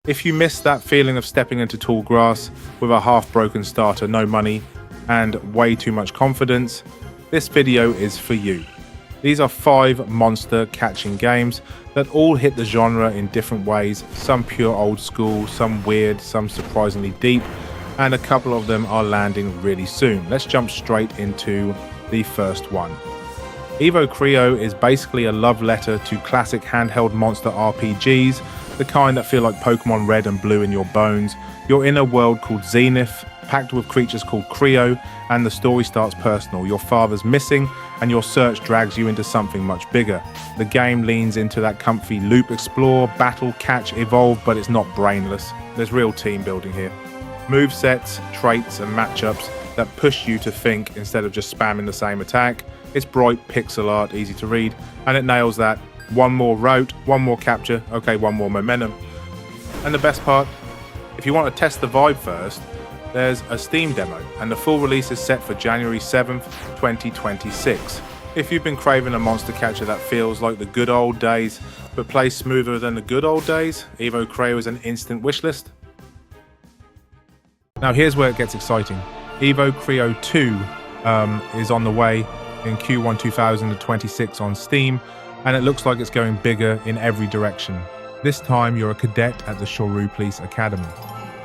If you miss that feeling of stepping into tall grass with a half-broken starter, no money, and way too much confidence, this video is for you. These are 5 monster catching games that all hit the genre in different ways, some pure old school, some weird, some surprisingly deep, and a couple of them are landing really soon. Let's jump straight into the first one. EvoCreo is basically a love letter to classic handheld monster RPGs, the kind that feel like Pokémon Red and Blue in your bones. You're in a world called Zenith, packed with creatures called Creo, and the story starts personal. Your father's missing, and your search drags you into something much bigger. The game leans into that comfy loop explore, battle, catch, evolve, but it's not brainless. There's real team building here. Movesets, traits, and matchups that push you to think instead of just spamming the same attack. It's bright pixel art, easy to read, and it nails that. One more route, one more capture, okay, one more momentum. And the best part, if you want to test the vibe first, there's a Steam demo, and the full release is set for January 7th, 2026. If you've been craving a monster catcher that feels like the good old days, but plays smoother than the good old days, EvoCreo is an instant wishlist. Now here's where it gets exciting. EvoCreo 2 is on the way in Q1 2026 on Steam, and it looks like it's going bigger in every direction. This time you're a cadet at the Shoru Police Academy,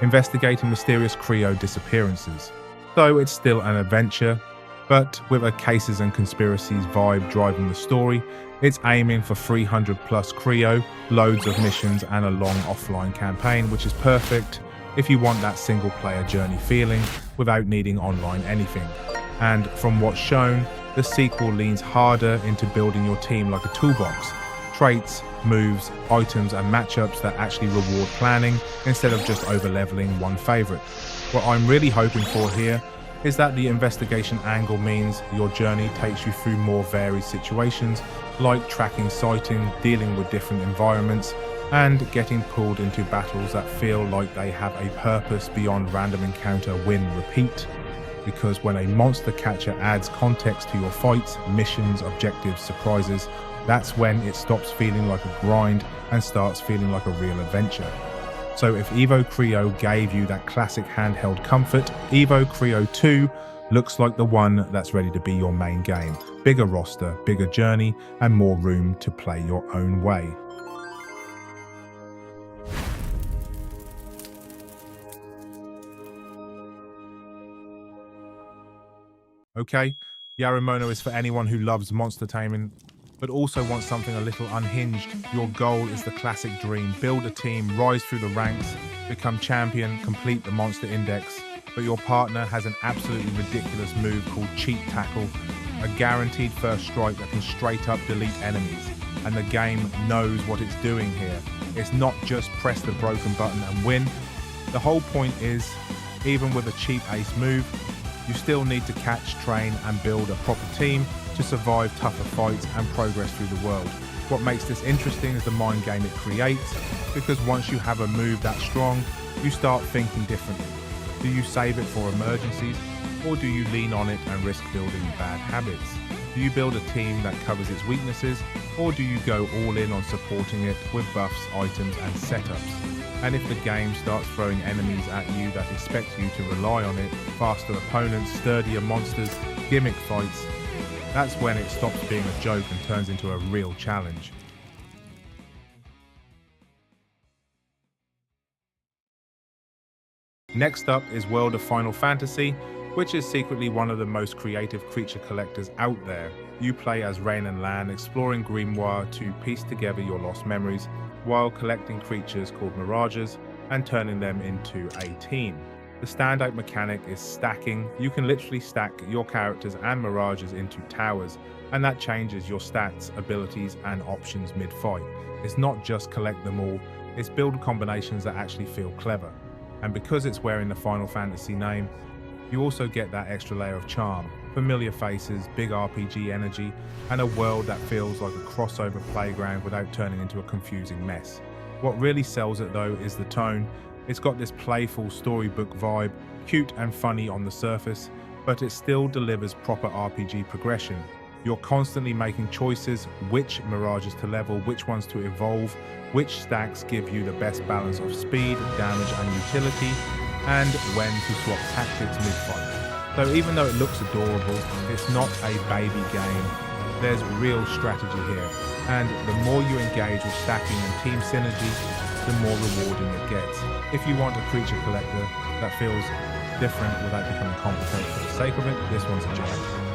investigating mysterious Creo disappearances. So it's still an adventure, but with a cases and conspiracies vibe driving the story. It's aiming for 300 plus Creo, loads of missions, and a long offline campaign, which is perfect if you want that single player journey feeling without needing online anything. And from what's shown, the sequel leans harder into building your team like a toolbox. Traits, moves, items, and matchups that actually reward planning instead of just over-leveling one favorite. What I'm really hoping for here is that the investigation angle means your journey takes you through more varied situations, like tracking sighting, dealing with different environments, and getting pulled into battles that feel like they have a purpose beyond random encounter, win, repeat. Because when a monster catcher adds context to your fights, missions, objectives, surprises, that's when it stops feeling like a grind and starts feeling like a real adventure. So if EvoCreo gave you that classic handheld comfort, EvoCreo 2 looks like the one that's ready to be your main game. Bigger roster, bigger journey, and more room to play your own way. Okay, Yarimono is for anyone who loves monster taming, but also wants something a little unhinged. Your goal is the classic dream. Build a team, rise through the ranks, become champion, complete the monster index. But your partner has an absolutely ridiculous move called cheat tackle, a guaranteed first strike that can straight up delete enemies. And the game knows what it's doing here. It's not just press the broken button and win. The whole point is, even with a cheap ace move, you still need to catch, train, and build a proper team to survive tougher fights and progress through the world. What makes this interesting is the mind game it creates, because once you have a move that strong, you start thinking differently. Do you save it for emergencies, or do you lean on it and risk building bad habits? Do you build a team that covers its weaknesses, or do you go all in on supporting it with buffs, items, and setups? And if the game starts throwing enemies at you that expect you to rely on it, faster opponents, sturdier monsters, gimmick fights, that's when it stops being a joke and turns into a real challenge. Next up is World of Final Fantasy, which is secretly one of the most creative creature collectors out there. You play as Rain and Lan, exploring Grimoire to piece together your lost memories, while collecting creatures called Mirages and turning them into a team. The standout mechanic is stacking. You can literally stack your characters and Mirages into towers, and that changes your stats, abilities, and options mid-fight. It's not just collect them all, it's build combinations that actually feel clever. And because it's wearing the Final Fantasy name, you also get that extra layer of charm, familiar faces, big RPG energy, and a world that feels like a crossover playground without turning into a confusing mess. What really sells it though is the tone. It's got this playful storybook vibe, cute and funny on the surface, but it still delivers proper RPG progression. You're constantly making choices, which Mirages to level, which ones to evolve, which stacks give you the best balance of speed, damage and utility, and when to swap tactics mid-fight. So even though it looks adorable, it's not a baby game. There's real strategy here, and the more you engage with stacking and team synergy, the more rewarding it gets. If you want a creature collector that feels different without becoming complicated for the sake of it, this one's a gem.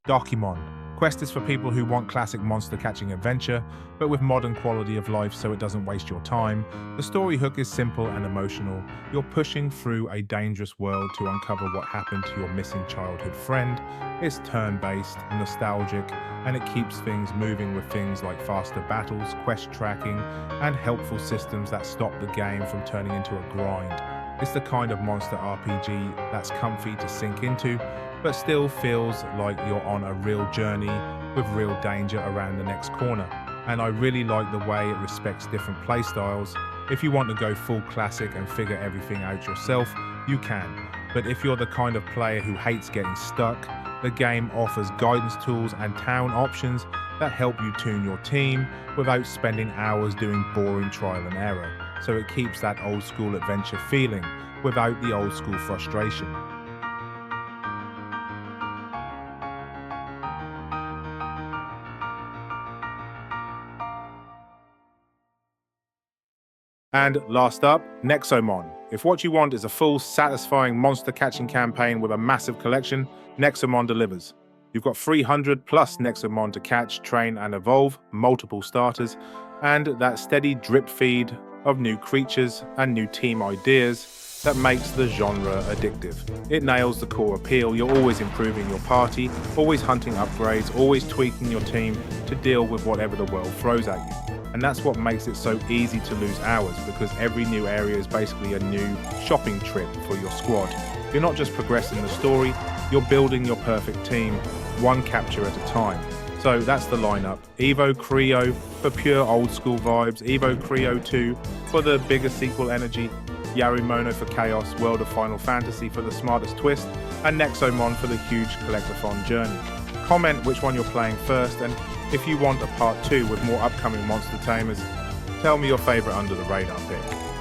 Dokimon. Quest is for people who want classic monster catching adventure, but with modern quality of life so it doesn't waste your time. The story hook is simple and emotional. You're pushing through a dangerous world to uncover what happened to your missing childhood friend. It's turn-based, nostalgic, and it keeps things moving with things like faster battles, quest tracking, and helpful systems that stop the game from turning into a grind. It's the kind of monster RPG that's comfy to sink into, but still feels like you're on a real journey with real danger around the next corner. And I really like the way it respects different playstyles. If you want to go full classic and figure everything out yourself, you can. But if you're the kind of player who hates getting stuck, the game offers guidance tools and town options that help you tune your team without spending hours doing boring trial and error. So it keeps that old school adventure feeling without the old school frustration. And last up, Nexomon. If what you want is a full, satisfying monster catching campaign with a massive collection, Nexomon delivers. You've got 300 plus Nexomon to catch, train and evolve, multiple starters, and that steady drip feed of new creatures and new team ideas that makes the genre addictive. It nails the core appeal. You're always improving your party, always hunting upgrades, always tweaking your team to deal with whatever the world throws at you. And that's what makes it so easy to lose hours, because every new area is basically a new shopping trip for your squad. You're not just progressing the story, you're building your perfect team, one capture at a time. So that's the lineup. EvoCreo for pure old school vibes, EvoCreo 2 for the bigger sequel energy, Yarimono for chaos, World of Final Fantasy for the smartest twist, and Nexomon for the huge collectathon journey. Comment which one you're playing first, and if you want a part 2 with more upcoming monster tamers, tell me your favourite under the radar pick.